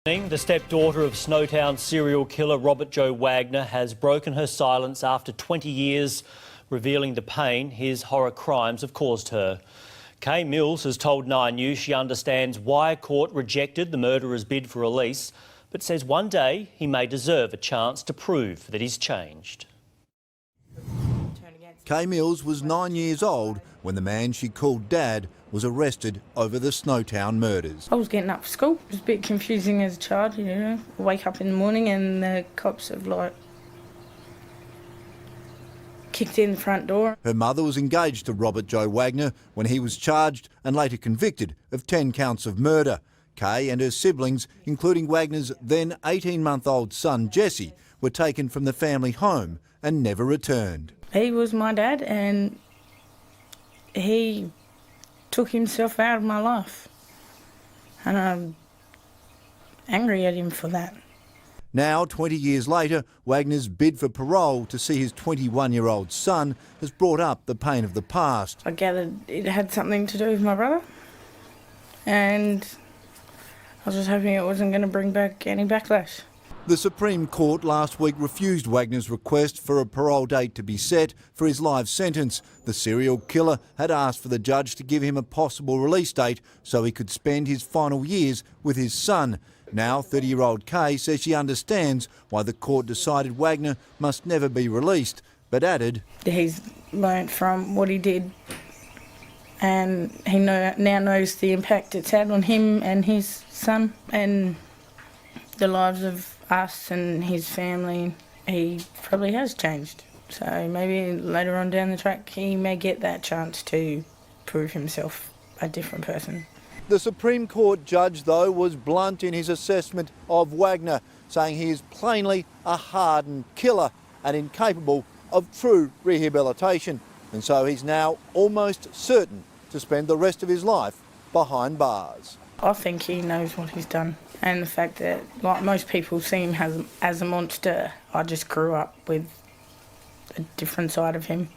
The stepdaughter of Snowtown serial killer Robert Joe Wagner has broken her silence after 20 years, revealing the pain his horror crimes have caused her. Kay Mills has told 9 News she understands why a court rejected the murderer's bid for release, but says one day he may deserve a chance to prove that he's changed. Kay Mills was 9 years old when the man she called Dad was arrested over the Snowtown murders. I was getting up for school. It was a bit confusing as a child, you know. I wake up in the morning and the cops have, kicked in the front door. Her mother was engaged to Robert Joe Wagner when he was charged and later convicted of 10 counts of murder. Kay and her siblings, including Wagner's then 18-month-old son Jesse, were taken from the family home and never returned. He was my dad and he took himself out of my life. And I'm angry at him for that. Now, 20 years later, Wagner's bid for parole to see his 21-year-old son has brought up the pain of the past. I gathered it had something to do with my brother, and I was just hoping it wasn't going to bring back any backlash. The Supreme Court last week refused Wagner's request for a parole date to be set for his life sentence. The serial killer had asked for the judge to give him a possible release date so he could spend his final years with his son. Now, 30-year-old Kay says she understands why the court decided Wagner must never be released, but added, he's learnt from what he did, and he now knows the impact it's had on him and his son and the lives of us and his family. He probably has changed. So maybe later on down the track he may get that chance to prove himself a different person. The Supreme Court judge, though, was blunt in his assessment of Wagner, saying he is plainly a hardened killer and incapable of true rehabilitation. And so he's now almost certain to spend the rest of his life behind bars. I think he knows what he's done, and the fact that, like most people see him as a monster, I just grew up with a different side of him.